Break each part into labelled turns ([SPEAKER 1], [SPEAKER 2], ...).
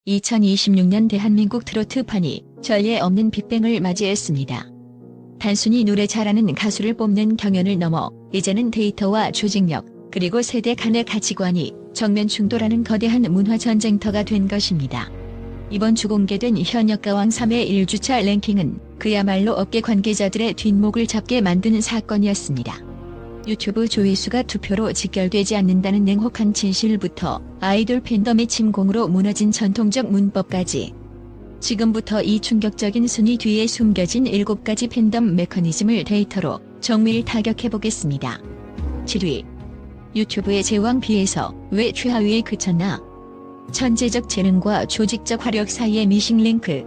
[SPEAKER 1] 2026년 대한민국 트로트판이 전례 없는 빅뱅을 맞이했습니다. 단순히 노래 잘하는 가수를 뽑는 경연을 넘어 이제는 데이터와 조직력, 그리고 세대 간의 가치관이 정면 충돌하는 거대한 문화 전쟁터가 된 것입니다. 이번 주 공개된 현역가왕 3회 1주차 랭킹은 그야말로 업계 관계자들의 뒷목을 잡게 만드는 사건이었습니다. 유튜브 조회수가 투표로 직결되지 않는다는 냉혹한 진실부터 아이돌 팬덤의 침공으로 무너진 전통적 문법까지, 지금부터 이 충격적인 순위 뒤에 숨겨진 7가지 팬덤 메커니즘을 데이터로 정밀 타격해보겠습니다. 7위. 유튜브의 제왕 비에서 왜 최하위에 그쳤나? 천재적 재능과 조직적 화력 사이의 미싱 링크.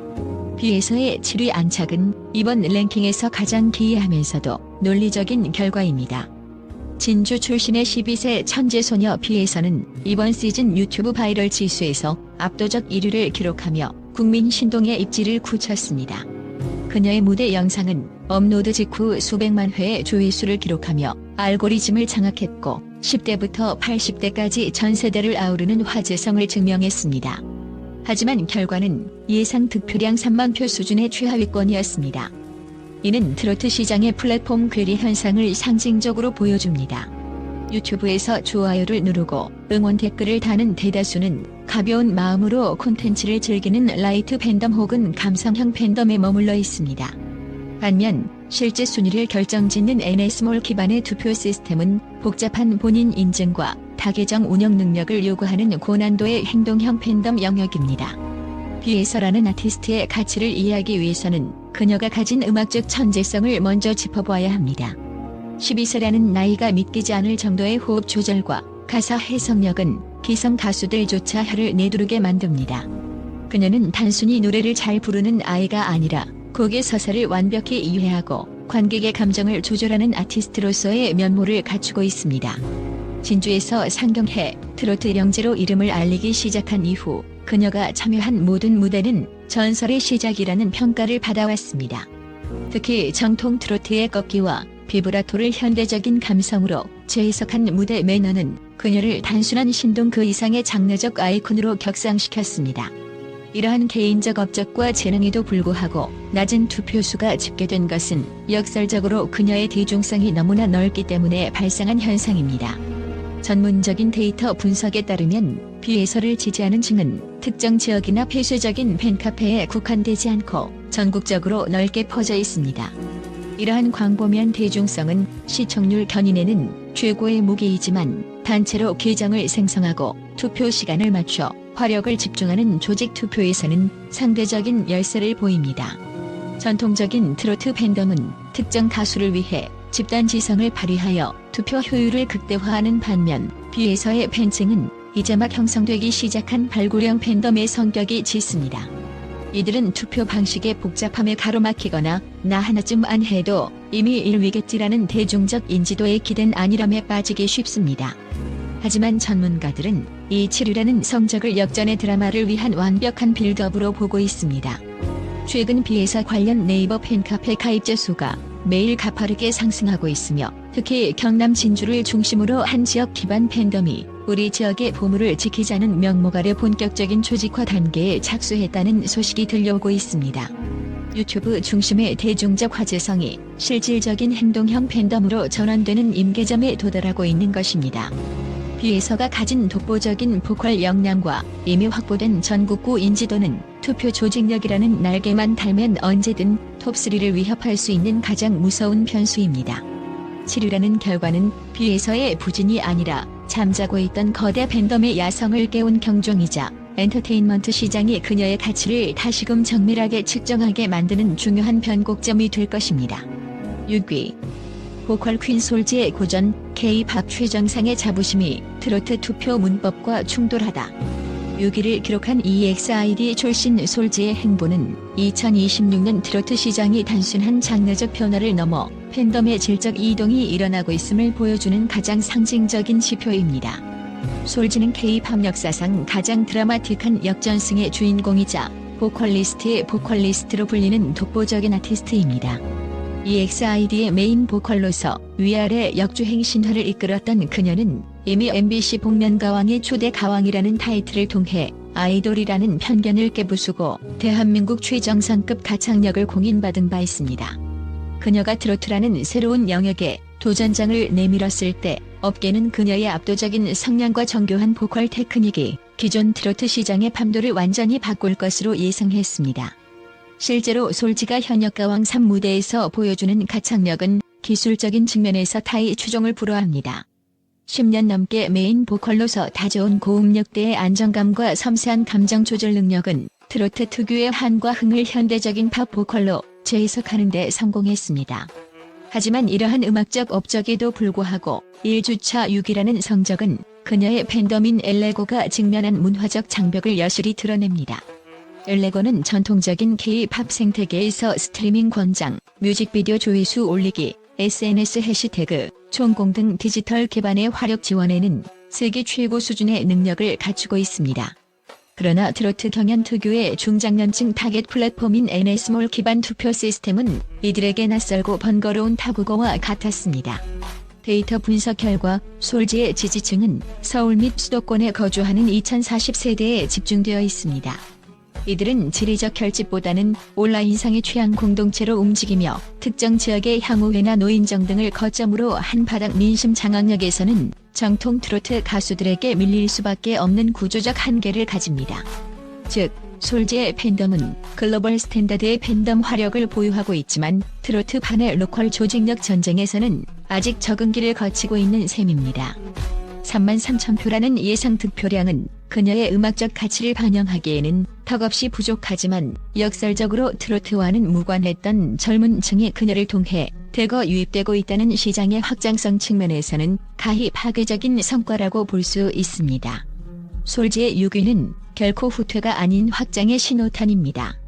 [SPEAKER 1] 비에서의 7위 안착은 이번 랭킹에서 가장 기이하면서도 논리적인 결과입니다. 진주 출신의 12세 천재소녀 비에서는 이번 시즌 유튜브 바이럴 지수에서 압도적 1위를 기록하며 국민 신동의 입지를 굳혔습니다. 그녀의 무대 영상은 업로드 직후 수백만 회의 조회수를 기록하며 알고리즘을 장악했고 10대부터 80대까지 전 세대를 아우르는 화제성을 증명했습니다. 하지만 결과는 예상 득표량 3만 표 수준의 최하위권이었습니다. 이는 트로트 시장의 플랫폼 괴리 현상을 상징적으로 보여줍니다. 유튜브에서 좋아요를 누르고 응원 댓글을 다는 대다수는 가벼운 마음으로 콘텐츠를 즐기는 라이트 팬덤 혹은 감성형 팬덤에 머물러 있습니다. 반면 실제 순위를 결정짓는 NS몰 기반의 투표 시스템은 복잡한 본인 인증과 다계정 운영 능력을 요구하는 고난도의 행동형 팬덤 영역입니다. 비에서라는 아티스트의 가치를 이해하기 위해서는 그녀가 가진 음악적 천재성을 먼저 짚어봐야 합니다. 12세라는 나이가 믿기지 않을 정도의 호흡 조절과 가사 해석력은 기성 가수들조차 혀를 내두르게 만듭니다. 그녀는 단순히 노래를 잘 부르는 아이가 아니라 곡의 서사를 완벽히 이해하고 관객의 감정을 조절하는 아티스트로서의 면모를 갖추고 있습니다. 진주에서 상경해 트로트 영재로 이름을 알리기 시작한 이후 그녀가 참여한 모든 무대는 전설의 시작이라는 평가를 받아왔습니다. 특히 정통 트로트의 꺾기와 비브라토를 현대적인 감성으로 재해석한 무대 매너는 그녀를 단순한 신동 그 이상의 장르적 아이콘으로 격상시켰습니다. 이러한 개인적 업적과 재능에도 불구하고 낮은 투표수가 집계된 것은 역설적으로 그녀의 대중성이 너무나 넓기 때문에 발생한 현상입니다. 전문적인 데이터 분석에 따르면 비에서를 지지하는 층은 특정 지역이나 폐쇄적인 팬카페에 국한되지 않고 전국적으로 넓게 퍼져 있습니다. 이러한 광범위한 대중성은 시청률 견인에는 최고의 무기이지만 단체로 계정을 생성하고 투표 시간을 맞춰 화력을 집중하는 조직 투표에서는 상대적인 열세를 보입니다. 전통적인 트로트 팬덤은 특정 가수를 위해 집단 지성을 발휘하여 투표 효율을 극대화하는 반면 비에서의 팬층은 이제 막 형성되기 시작한 발굴형 팬덤의 성격이 짙습니다. 이들은 투표 방식의 복잡함에 가로막히거나 나 하나쯤 안 해도 이미 1위겠지라는 대중적 인지도에 기댄 안일함에 빠지기 쉽습니다. 하지만 전문가들은 이 7위라는 성적을 역전의 드라마를 위한 완벽한 빌드업으로 보고 있습니다. 최근 비에서 관련 네이버 팬카페 가입자 수가 매일 가파르게 상승하고 있으며 특히 경남 진주를 중심으로 한 지역 기반 팬덤이 우리 지역의 보물을 지키자는 명목 아래 본격적인 조직화 단계에 착수했다는 소식이 들려오고 있습니다. 유튜브 중심의 대중적 화제성이 실질적인 행동형 팬덤으로 전환되는 임계점에 도달하고 있는 것입니다. 비에서가 가진 독보적인 보컬 역량과 이미 확보된 전국구 인지도는 투표 조직력이라는 날개만 달면 언제든 톱3를 위협할 수 있는 가장 무서운 변수입니다. 7위라는 결과는 비에서의 부진이 아니라 잠자고 있던 거대 팬덤의 야성을 깨운 경종이자 엔터테인먼트 시장이 그녀의 가치를 다시금 정밀하게 측정하게 만드는 중요한 변곡점이 될 것입니다. 6위. 보컬 퀸 솔지의 고전 K-팝 최정상의 자부심이 트로트 투표 문법과 충돌하다. 6위를 기록한 EXID 출신 솔지의 행보는 2026년 트로트 시장이 단순한 장르적 변화를 넘어 팬덤의 질적 이동이 일어나고 있음을 보여주는 가장 상징적인 지표입니다. 솔지는 K-팝 역사상 가장 드라마틱한 역전승의 주인공이자 보컬리스트의 보컬리스트로 불리는 독보적인 아티스트입니다. EXID의 메인 보컬로서 위아래 역주행 신화를 이끌었던 그녀는 이미 MBC 복면가왕의 초대 가왕이라는 타이틀을 통해 아이돌이라는 편견을 깨부수고 대한민국 최정상급 가창력을 공인받은 바 있습니다. 그녀가 트로트라는 새로운 영역에 도전장을 내밀었을 때 업계는 그녀의 압도적인 성량과 정교한 보컬 테크닉이 기존 트로트 시장의 판도를 완전히 바꿀 것으로 예상했습니다. 실제로 솔지가 현역가왕 3 무대에서 보여주는 가창력은 기술적인 측면에서 타의 추종을 불허합니다. 10년 넘게 메인 보컬로서 다져온 고음역대의 안정감과 섬세한 감정 조절 능력은 트로트 특유의 한과 흥을 현대적인 팝 보컬로 재해석하는 데 성공했습니다. 하지만 이러한 음악적 업적에도 불구하고 1주차 6위라는 성적은 그녀의 팬덤인 엘레고가 직면한 문화적 장벽을 여실히 드러냅니다. 엘레고는 전통적인 K-팝 생태계에서 스트리밍 권장, 뮤직비디오 조회수 올리기, SNS 해시태그, 총공 등 디지털 기반의 화력 지원에는 세계 최고 수준의 능력을 갖추고 있습니다. 그러나 트로트 경연 특유의 중장년층 타겟 플랫폼인 NS몰 기반 투표 시스템은 이들에게 낯설고 번거로운 타국어와 같았습니다. 데이터 분석 결과 솔지의 지지층은 서울 및 수도권에 거주하는 2040세대에 집중되어 있습니다. 이들은 지리적 결집보다는 온라인상의 취향 공동체로 움직이며 특정 지역의 향후회나 노인정 등을 거점으로 한바닥 민심 장악력에서는 정통 트로트 가수들에게 밀릴 수밖에 없는 구조적 한계를 가집니다. 즉, 솔지의 팬덤은 글로벌 스탠다드의 팬덤 화력을 보유하고 있지만 트로트판의 로컬 조직력 전쟁에서는 아직 적응기를 거치고 있는 셈입니다. 33,000표라는 예상 득표량은 그녀의 음악적 가치를 반영하기에는 턱없이 부족하지만 역설적으로 트로트와는 무관했던 젊은 층이 그녀를 통해 대거 유입되고 있다는 시장의 확장성 측면에서는 가히 파괴적인 성과라고 볼 수 있습니다. 솔지의 6위는 결코 후퇴가 아닌 확장의 신호탄입니다.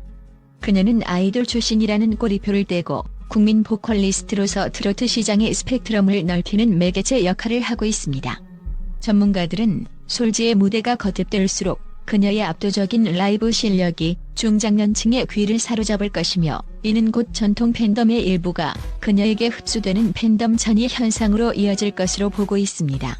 [SPEAKER 1] 그녀는 아이돌 출신이라는 꼬리표를 떼고 국민 보컬리스트로서 트로트 시장의 스펙트럼을 넓히는 매개체 역할을 하고 있습니다. 전문가들은 솔지의 무대가 거듭될수록 그녀의 압도적인 라이브 실력이 중장년층의 귀를 사로잡을 것이며 이는 곧 전통 팬덤의 일부가 그녀에게 흡수되는 팬덤 전이 현상으로 이어질 것으로 보고 있습니다.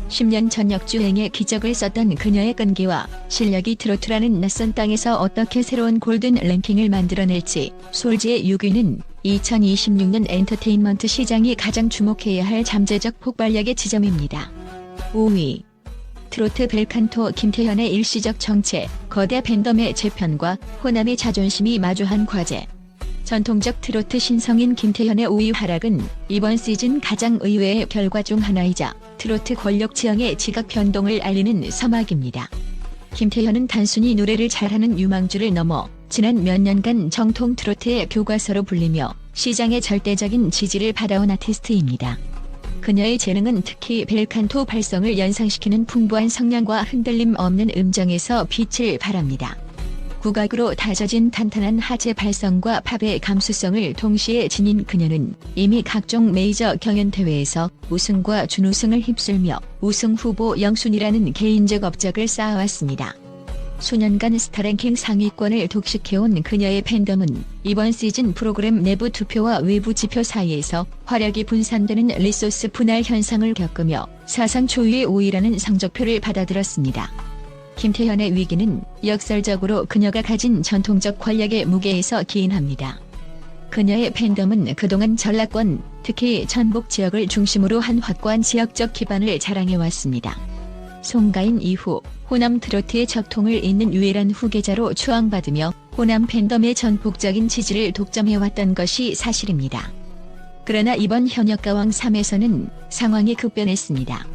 [SPEAKER 1] 10년 전 역주행의 기적을 썼던 그녀의 끈기와 실력이 트로트라는 낯선 땅에서 어떻게 새로운 골든 랭킹을 만들어낼지 솔지의 6위는 2026년 엔터테인먼트 시장이 가장 주목해야 할 잠재적 폭발력의 지점입니다. 5위. 트로트 벨칸토 김태현의 일시적 정체, 거대 팬덤의 재편과 호남의 자존심이 마주한 과제. 전통적 트로트 신성인 김태현의 5위 하락은 이번 시즌 가장 의외의 결과 중 하나이자 트로트 권력 지형의 지각 변동을 알리는 서막입니다. 김태현은 단순히 노래를 잘하는 유망주를 넘어 지난 몇 년간 정통 트로트의 교과서로 불리며 시장의 절대적인 지지를 받아온 아티스트입니다. 그녀의 재능은 특히 벨칸토 발성을 연상시키는 풍부한 성량과 흔들림 없는 음정에서 빛을 발합니다. 국악으로 다져진 탄탄한 하체 발성과 팝의 감수성을 동시에 지닌 그녀는 이미 각종 메이저 경연대회에서 우승과 준우승을 휩쓸며 우승 후보 영순위라는 개인적 업적을 쌓아왔습니다. 수년간 스타랭킹 상위권을 독식해온 그녀의 팬덤은 이번 시즌 프로그램 내부 투표와 외부 지표 사이에서 화력이 분산되는 리소스 분할 현상을 겪으며 사상 초유의 5위라는 성적표를 받아들였습니다. 김태현의 위기는 역설적으로 그녀가 가진 전통적 권력의 무게에서 기인합니다. 그녀의 팬덤은 그동안 전라권, 특히 전북 지역을 중심으로 한 확고한 지역적 기반을 자랑해왔습니다. 송가인 이후 호남 트로트의 적통을 잇는 유일한 후계자로 추앙받으며 호남 팬덤의 전폭적인 지지를 독점해왔던 것이 사실입니다. 그러나 이번 현역가왕 3에서는 상황이 급변했습니다.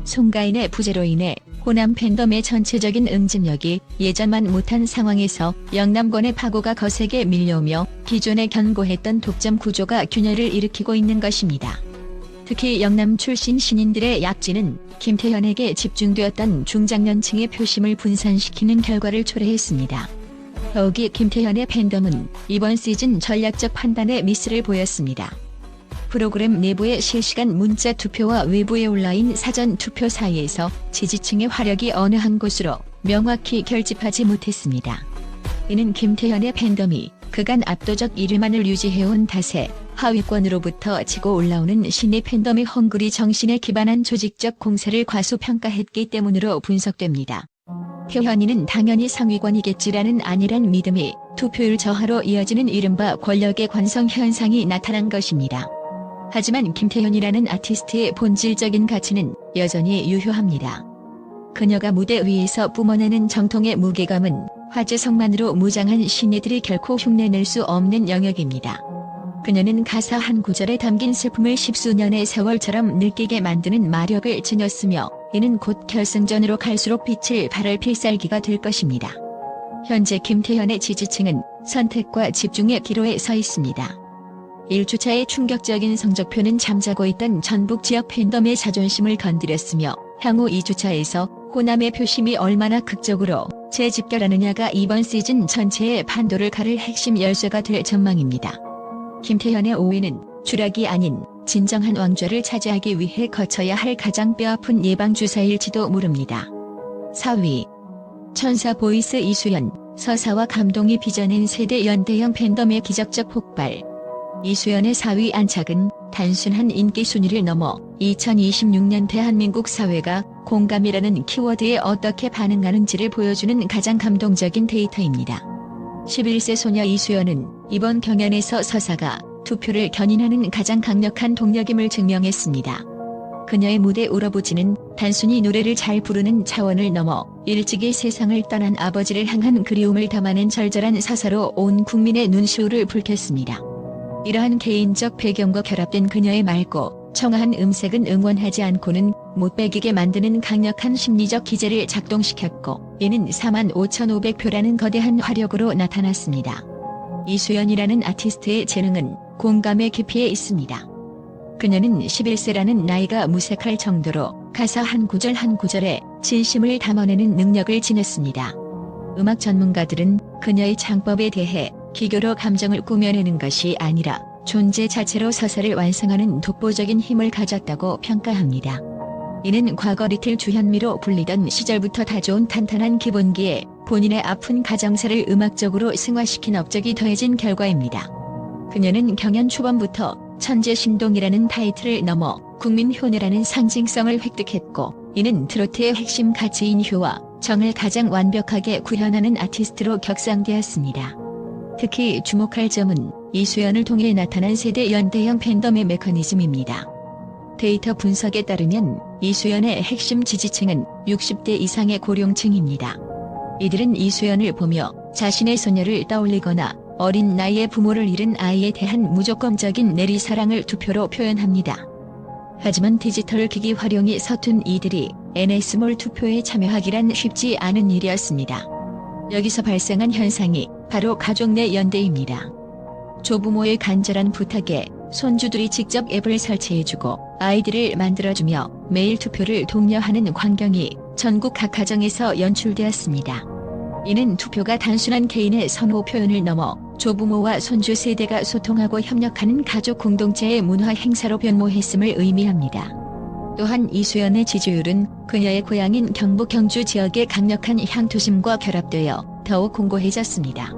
[SPEAKER 1] 송가인의 부재로 인해 호남 팬덤의 전체적인 응집력이 예전만 못한 상황에서 영남권의 파고가 거세게 밀려오며 기존에 견고했던 독점 구조가 균열을 일으키고 있는 것입니다. 특히 영남 출신 신인들의 약진은 김태현에게 집중되었던 중장년층의 표심을 분산시키는 결과를 초래했습니다. 더욱이 김태현의 팬덤은 이번 시즌 전략적 판단에 미스를 보였습니다. 프로그램 내부의 실시간 문자 투표와 외부의 온라인 사전 투표 사이에서 지지층의 화력이 어느 한 곳으로 명확히 결집하지 못했습니다. 이는 김태현의 팬덤이 그간 압도적 1위만을 유지해온 탓에 하위권으로부터 치고 올라오는 신의 팬덤의 헝그리 정신에 기반한 조직적 공세를 과소평가했기 때문으로 분석됩니다. 태연이는 당연히 상위권이겠지라는 안일한 믿음이 투표율 저하로 이어지는 이른바 권력의 관성 현상이 나타난 것입니다. 하지만 김태현이라는 아티스트의 본질적인 가치는 여전히 유효합니다. 그녀가 무대 위에서 뿜어내는 정통의 무게감은 화제성만으로 무장한 신예들이 결코 흉내낼 수 없는 영역입니다. 그녀는 가사 한 구절에 담긴 슬픔을 십수년의 세월처럼 느끼게 만드는 마력을 지녔으며 이는 곧 결승전으로 갈수록 빛을 발할 필살기가 될 것입니다. 현재 김태현의 지지층은 선택과 집중의 기로에 서 있습니다. 1주차의 충격적인 성적표는 잠자고 있던 전북 지역 팬덤의 자존심을 건드렸으며 향후 2주차에서 호남의 표심이 얼마나 극적으로 재집결하느냐가 이번 시즌 전체의 판도를 가를 핵심 열쇠가 될 전망입니다. 김태현의 5위는 추락이 아닌 진정한 왕좌를 차지하기 위해 거쳐야 할 가장 뼈아픈 예방주사일지도 모릅니다. 4위 천사 보이스 이수연, 서사와 감동이 빚어낸 세대 연대형 팬덤의 기적적 폭발. 이수연의 4위 안착은 단순한 인기 순위를 넘어 2026년 대한민국 사회가 공감이라는 키워드에 어떻게 반응하는지를 보여주는 가장 감동적인 데이터입니다. 11세 소녀 이수연은 이번 경연에서 서사가 투표를 견인하는 가장 강력한 동력임을 증명했습니다. 그녀의 무대 울어보지는 단순히 노래를 잘 부르는 차원을 넘어 일찍이 세상을 떠난 아버지를 향한 그리움을 담아낸 절절한 서사로 온 국민의 눈시울을 붉혔습니다. 이러한 개인적 배경과 결합된 그녀의 맑고 청아한 음색은 응원하지 않고는 못 배기게 만드는 강력한 심리적 기제를 작동시켰고 이는 45,500표라는 거대한 화력으로 나타났습니다. 이수연이라는 아티스트의 재능은 공감의 깊이에 있습니다. 그녀는 11세라는 나이가 무색할 정도로 가사 한 구절 한 구절에 진심을 담아내는 능력을 지녔습니다. 음악 전문가들은 그녀의 창법에 대해 기교로 감정을 꾸며내는 것이 아니라 존재 자체로 서사를 완성하는 독보적인 힘을 가졌다고 평가합니다. 이는 과거 리틀 주현미로 불리던 시절부터 다져온 탄탄한 기본기에 본인의 아픈 가정사를 음악적으로 승화시킨 업적이 더해진 결과입니다. 그녀는 경연 초반부터 천재 신동이라는 타이틀을 넘어 국민 효녀라는 상징성을 획득했고 이는 트로트의 핵심 가치인 효와 정을 가장 완벽하게 구현하는 아티스트로 격상되었습니다. 특히 주목할 점은 이수연을 통해 나타난 세대 연대형 팬덤의 메커니즘입니다. 데이터 분석에 따르면 이수연의 핵심 지지층은 60대 이상의 고령층입니다. 이들은 이수연을 보며 자신의 소녀를 떠올리거나 어린 나이에 부모를 잃은 아이에 대한 무조건적인 내리사랑을 투표로 표현합니다. 하지만 디지털 기기 활용이 서툰 이들이 NS몰 투표에 참여하기란 쉽지 않은 일이었습니다. 여기서 발생한 현상이 바로 가족 내 연대입니다. 조부모의 간절한 부탁에 손주들이 직접 앱을 설치해주고 아이디를 만들어주며 매일 투표를 독려하는 광경이 전국 각 가정에서 연출되었습니다. 이는 투표가 단순한 개인의 선호 표현을 넘어 조부모와 손주 세대가 소통하고 협력하는 가족 공동체의 문화 행사로 변모했음을 의미합니다. 또한 이수연의 지지율은 그녀의 고향인 경북 경주 지역의 강력한 향토심과 결합되어 더욱 공고해졌습니다.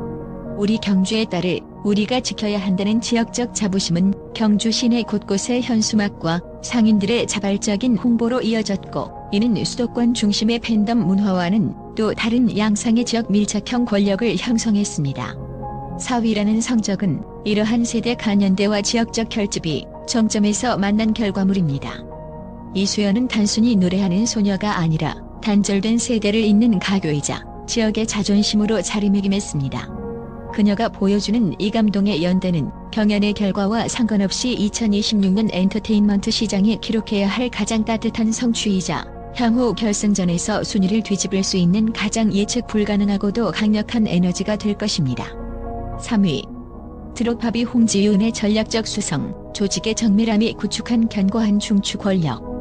[SPEAKER 1] 우리 경주의 딸을 우리가 지켜야 한다는 지역적 자부심은 경주 시내 곳곳의 현수막과 상인들의 자발적인 홍보로 이어졌고 이는 수도권 중심의 팬덤 문화와는 또 다른 양상의 지역 밀착형 권력을 형성했습니다. 4위라는 성적은 이러한 세대 간연대와 지역적 결집이 정점에서 만난 결과물입니다. 이수연은 단순히 노래하는 소녀가 아니라 단절된 세대를 잇는 가교이자 지역의 자존심으로 자리매김했습니다. 그녀가 보여주는 이 감동의 연대는 경연의 결과와 상관없이 2026년 엔터테인먼트 시장이 기록해야 할 가장 따뜻한 성취이자 향후 결승전에서 순위를 뒤집을 수 있는 가장 예측 불가능하고도 강력한 에너지가 될 것입니다. 3위 트롯팝이 홍지윤의 전략적 수성, 조직의 정밀함이 구축한 견고한 중추 권력.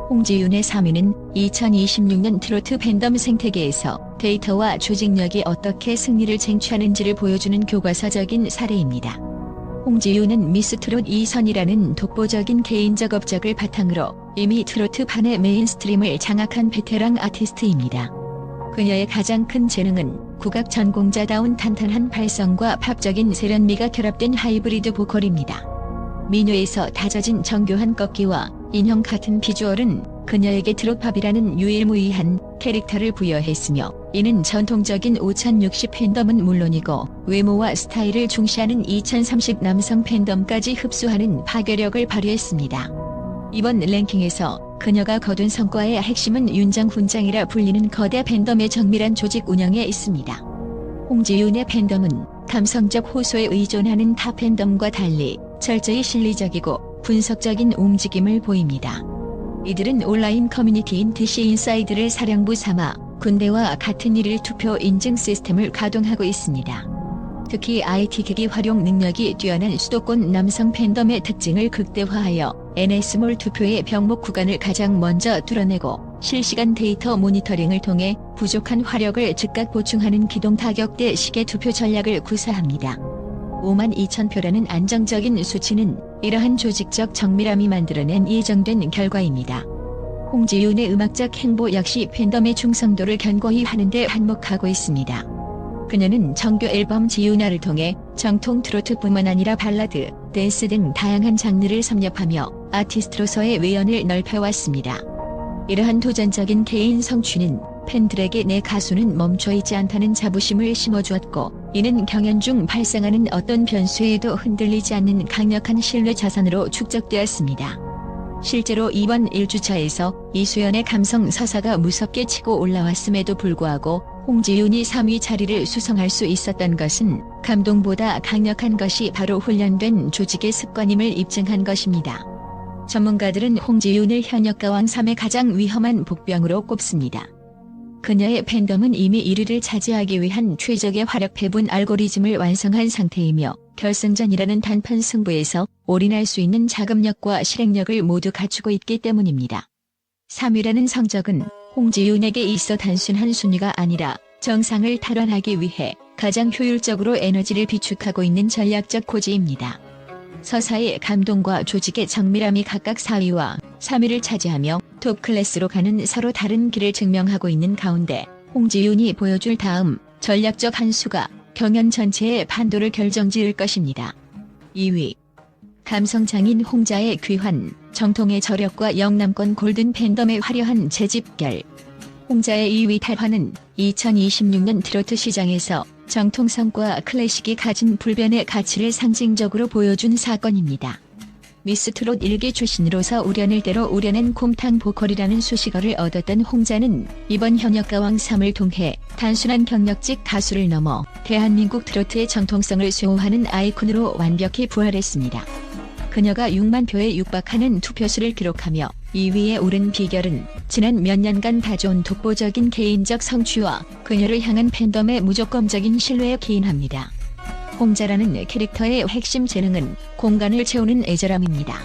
[SPEAKER 1] 홍지윤의 3위는 2026년 트로트 팬덤 생태계에서 데이터와 조직력이 어떻게 승리를 쟁취하는지를 보여주는 교과서적인 사례입니다. 홍지윤은 미스 트롯 2선이라는 독보적인 개인적 업적을 바탕으로 이미 트로트판의 메인스트림을 장악한 베테랑 아티스트입니다. 그녀의 가장 큰 재능은 국악 전공자다운 탄탄한 발성과 팝적인 세련미가 결합된 하이브리드 보컬입니다. 민요에서 다져진 정교한 꺾기와 인형 같은 비주얼은 그녀에게 트롯팝이라는 유일무이한 캐릭터를 부여했으며 이는 전통적인 5060 팬덤은 물론이고 외모와 스타일을 중시하는 2030 남성 팬덤까지 흡수하는 파괴력을 발휘했습니다. 이번 랭킹에서 그녀가 거둔 성과의 핵심은 윤장훈장이라 불리는 거대 팬덤의 정밀한 조직 운영에 있습니다. 홍지윤의 팬덤은 감성적 호소에 의존하는 타 팬덤과 달리 철저히 실리적이고 분석적인 움직임을 보입니다. 이들은 온라인 커뮤니티인 DC 인사이드를 사령부 삼아 군대와 같은 일일 투표 인증 시스템을 가동하고 있습니다. 특히 IT 기기 활용 능력이 뛰어난 수도권 남성 팬덤의 특징을 극대화하여 NS몰 투표의 병목 구간을 가장 먼저 뚫어내고 실시간 데이터 모니터링을 통해 부족한 화력을 즉각 보충하는 기동 타격대 식의 투표 전략을 구사합니다. 52,000표라는 안정적인 수치는 이러한 조직적 정밀함이 만들어낸 예정된 결과입니다. 홍지윤의 음악적 행보 역시 팬덤의 충성도를 견고히 하는데 한몫하고 있습니다. 그녀는 정규 앨범 지윤아를 통해 정통 트로트뿐만 아니라 발라드, 댄스 등 다양한 장르를 섭렵하며 아티스트로서의 외연을 넓혀왔습니다. 이러한 도전적인 개인 성취는 팬들에게 내 가수는 멈춰있지 않다는 자부심을 심어주었고, 이는 경연 중 발생하는 어떤 변수에도 흔들리지 않는 강력한 신뢰 자산으로 축적되었습니다. 실제로 이번 1주차에서 이수연의 감성 서사가 무섭게 치고 올라왔음에도 불구하고 홍지윤이 3위 자리를 수성할 수 있었던 것은 감동보다 강력한 것이 바로 훈련된 조직의 습관임을 입증한 것입니다. 전문가들은 홍지윤을 현역가왕 3의 가장 위험한 복병으로 꼽습니다. 그녀의 팬덤은 이미 1위를 차지하기 위한 최적의 화력 배분 알고리즘을 완성한 상태이며 결승전이라는 단판 승부에서 올인할 수 있는 자금력과 실행력을 모두 갖추고 있기 때문입니다. 3위라는 성적은 홍지윤에게 있어 단순한 순위가 아니라 정상을 탈환하기 위해 가장 효율적으로 에너지를 비축하고 있는 전략적 고지입니다. 서사의 감동과 조직의 정밀함이 각각 4위와 3위를 차지하며 톱 클래스로 가는 서로 다른 길을 증명하고 있는 가운데 홍지윤이 보여줄 다음 전략적 한 수가 경연 전체의 판도를 결정지을 것입니다. 2위. 감성장인 홍자의 귀환, 정통의 저력과 영남권 골든 팬덤의 화려한 재집결. 홍자의 2위 탈환은 2026년 트로트 시장에서 정통성과 클래식이 가진 불변의 가치를 상징적으로 보여준 사건입니다. 미스 트롯 1기 출신으로서 우려낼 대로 우려낸 곰탕 보컬이라는 수식어를 얻었던 홍자는 이번 현역가왕 3을 통해 단순한 경력직 가수를 넘어 대한민국 트로트의 정통성을 수호하는 아이콘으로 완벽히 부활했습니다. 그녀가 6만 표에 육박하는 투표수를 기록하며 2위에 오른 비결은 지난 몇 년간 다져온 독보적인 개인적 성취와 그녀를 향한 팬덤의 무조건적인 신뢰에 기인합니다. 홍자라는 캐릭터의 핵심 재능은 공간을 채우는 애절함입니다.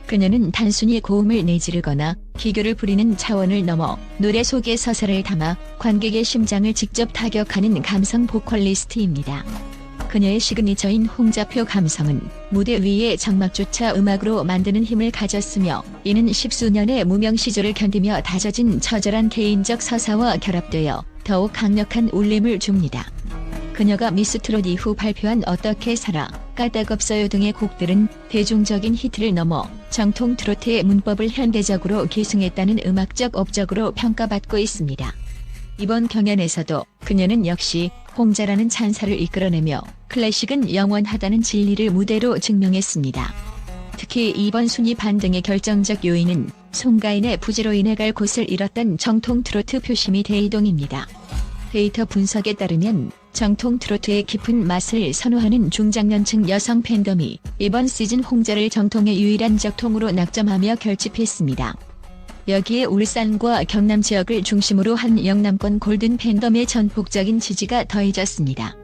[SPEAKER 1] 그녀는 단순히 고음을 내지르거나 기교를 부리는 차원을 넘어 노래 속의 서사를 담아 관객의 심장을 직접 타격하는 감성 보컬리스트입니다. 그녀의 시그니처인 홍자표 감성은 무대 위의 장막조차 음악으로 만드는 힘을 가졌으며, 이는 십수년의 무명 시절을 견디며 다져진 처절한 개인적 서사와 결합되어 더욱 강력한 울림을 줍니다. 그녀가 미스 트롯 이후 발표한 어떻게 살아, 까딱없어요 등의 곡들은 대중적인 히트를 넘어 정통 트로트의 문법을 현대적으로 계승했다는 음악적 업적으로 평가받고 있습니다. 이번 경연에서도 그녀는 역시 홍자라는 찬사를 이끌어내며 클래식은 영원하다는 진리를 무대로 증명했습니다. 특히 이번 순위 반등의 결정적 요인은 송가인의 부재로 인해 갈 곳을 잃었던 정통 트로트 표심이 대이동입니다. 데이터 분석에 따르면 정통 트로트의 깊은 맛을 선호하는 중장년층 여성 팬덤이 이번 시즌 홍자를 정통의 유일한 적통으로 낙점하며 결집했습니다. 여기에 울산과 경남 지역을 중심으로 한 영남권 골든 팬덤의 전폭적인 지지가 더해졌습니다.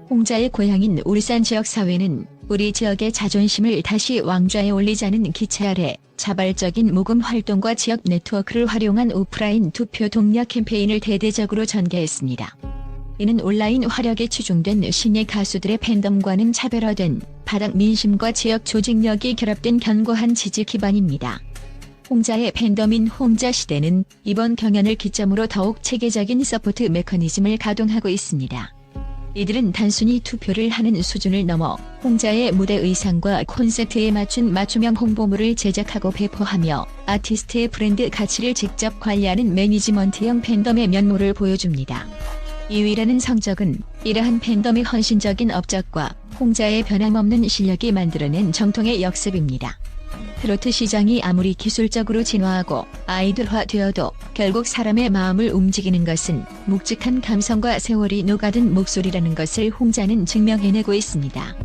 [SPEAKER 1] 홍자의 고향인 울산 지역 사회는 우리 지역의 자존심을 다시 왕좌에 올리자는 기체 아래 자발적인 모금 활동과 지역 네트워크를 활용한 오프라인 투표 독려 캠페인을 대대적으로 전개했습니다. 이는 온라인 화력에 치중된 신예 가수들의 팬덤과는 차별화된 바닥 민심과 지역 조직력이 결합된 견고한 지지 기반입니다. 홍자의 팬덤인 홍자시대는 이번 경연을 기점으로 더욱 체계적인 서포트 메커니즘을 가동하고 있습니다. 이들은 단순히 투표를 하는 수준을 넘어 홍자의 무대 의상과 콘셉트에 맞춘 맞춤형 홍보물을 제작하고 배포하며 아티스트의 브랜드 가치를 직접 관리하는 매니지먼트형 팬덤의 면모를 보여줍니다. 2위라는 성적은 이러한 팬덤의 헌신적인 업적과 홍자의 변함없는 실력이 만들어낸 정통의 역습입니다. 트로트 시장이 아무리 기술적으로 진화하고 아이돌화되어도 결국 사람의 마음을 움직이는 것은 묵직한 감성과 세월이 녹아든 목소리라는 것을 홍자는 증명해내고 있습니다.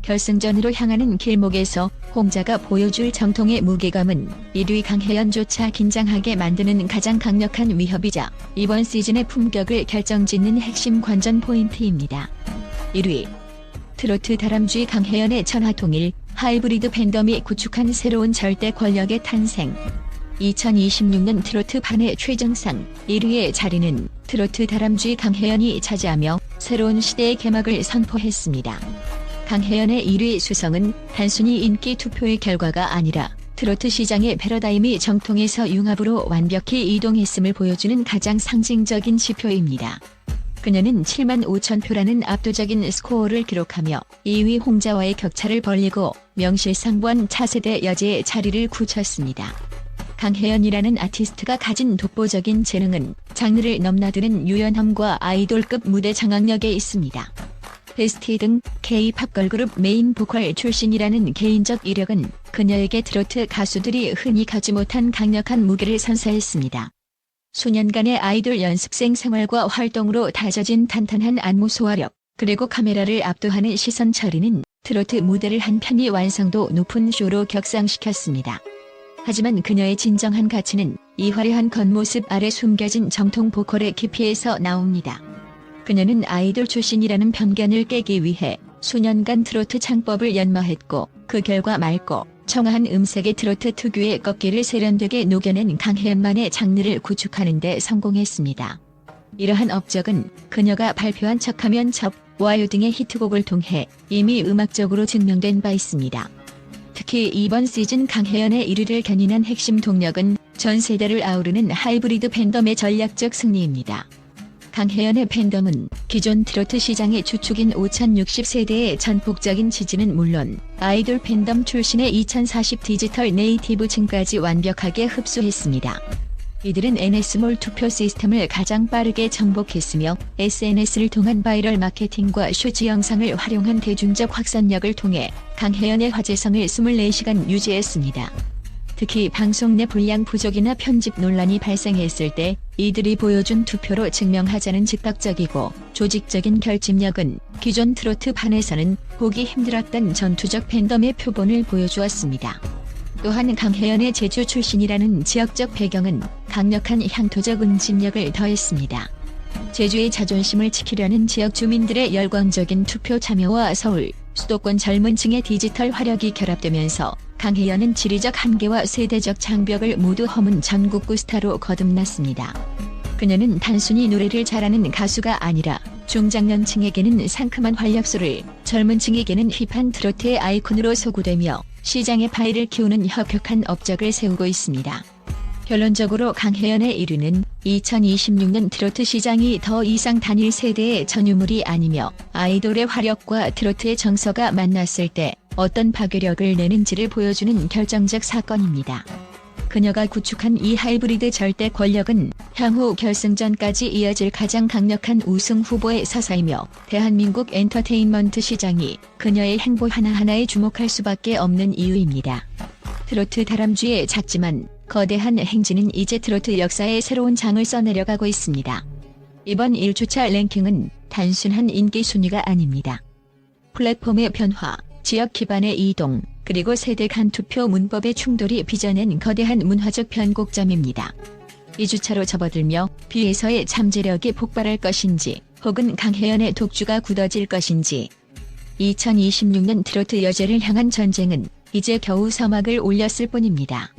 [SPEAKER 1] 결승전으로 향하는 길목에서 홍자가 보여줄 정통의 무게감은 1위 강혜연조차 긴장하게 만드는 가장 강력한 위협이자 이번 시즌의 품격을 결정짓는 핵심 관전 포인트입니다. 1위 트로트 다람쥐 강혜연의 천하통일 하이브리드 팬덤이 구축한 새로운 절대 권력의 탄생. 2026년 트로트판의 최정상 1위의 자리는 트로트 다람쥐 강혜연이 차지하며 새로운 시대의 개막을 선포했습니다. 강혜연의 1위 수성은 단순히 인기 투표의 결과가 아니라 트로트 시장의 패러다임이 정통에서 융합으로 완벽히 이동했음을 보여주는 가장 상징적인 지표입니다. 그녀는 7만 5천 표라는 압도적인 스코어를 기록하며 2위 홍자와의 격차를 벌리고 명실상부한 차세대 여제의 자리를 굳혔습니다. 강혜연이라는 아티스트가 가진 독보적인 재능은 장르를 넘나드는 유연함과 아이돌급 무대 장악력에 있습니다. 베스티 등 K-팝 걸그룹 메인 보컬 출신이라는 개인적 이력은 그녀에게 트로트 가수들이 흔히 가지 못한 강력한 무게를 선사했습니다. 수년간의 아이돌 연습생 생활과 활동으로 다져진 탄탄한 안무 소화력, 그리고 카메라를 압도하는 시선 처리는 트로트 무대를 한편이 완성도 높은 쇼로 격상시켰습니다. 하지만 그녀의 진정한 가치는 이 화려한 겉모습 아래 숨겨진 정통 보컬의 깊이에서 나옵니다. 그녀는 아이돌 출신이라는 편견을 깨기 위해 수년간 트로트 창법을 연마했고 그 결과 맑고 청아한 음색의 트로트 특유의 꺾기를 세련되게 녹여낸 강혜연만의 장르를 구축하는 데 성공했습니다. 이러한 업적은 그녀가 발표한 척하면 첩, 와요 등의 히트곡을 통해 이미 음악적으로 증명된 바 있습니다. 특히 이번 시즌 강혜연의 1위를 견인한 핵심 동력은 전 세대를 아우르는 하이브리드 팬덤의 전략적 승리입니다. 강혜연의 팬덤은 기존 트로트 시장의 주축인 5060세대의 전폭적인 지지는 물론 아이돌 팬덤 출신의 2040 디지털 네이티브층까지 완벽하게 흡수했습니다. 이들은 NS몰 투표 시스템을 가장 빠르게 정복했으며 SNS를 통한 바이럴 마케팅과 쇼츠 영상을 활용한 대중적 확산력을 통해 강혜연의 화제성을 24시간 유지했습니다. 특히 방송 내 분량 부족이나 편집 논란이 발생했을 때 이들이 보여준 투표로 증명하자는 즉각적이고 조직적인 결집력은 기존 트로트판에서는 보기 힘들었던 전투적 팬덤의 표본을 보여주었습니다. 또한 강혜연의 제주 출신이라는 지역적 배경은 강력한 향토적 응집력을 더했습니다. 제주의 자존심을 지키려는 지역 주민들의 열광적인 투표 참여와 서울, 수도권 젊은 층의 디지털 화력이 결합되면서 강혜연은 지리적 한계와 세대적 장벽을 모두 허문 전국구 스타로 거듭났습니다. 그녀는 단순히 노래를 잘하는 가수가 아니라 중장년층에게는 상큼한 활력소를, 젊은 층에게는 힙한 트로트의 아이콘으로 소구되며 시장의 파이를 키우는 혁혁한 업적을 세우고 있습니다. 결론적으로 강혜연의 1위는 2026년 트로트 시장이 더 이상 단일 세대의 전유물이 아니며 아이돌의 화력과 트로트의 정서가 만났을 때 어떤 파괴력을 내는지를 보여주는 결정적 사건입니다. 그녀가 구축한 이 하이브리드 절대 권력은 향후 결승전까지 이어질 가장 강력한 우승 후보의 서사이며 대한민국 엔터테인먼트 시장이 그녀의 행보 하나하나에 주목할 수밖에 없는 이유입니다. 트로트 다람쥐의 작지만 거대한 행진은 이제 트로트 역사의 새로운 장을 써내려가고 있습니다. 이번 1주차 랭킹은 단순한 인기 순위가 아닙니다. 플랫폼의 변화, 지역 기반의 이동, 그리고 세대 간 투표 문법의 충돌이 빚어낸 거대한 문화적 변곡점입니다. 2주차로 접어들며 비에서의 잠재력이 폭발할 것인지 혹은 강혜연의 독주가 굳어질 것인지 2026년 트로트 여제를 향한 전쟁은 이제 겨우 서막을 올렸을 뿐입니다.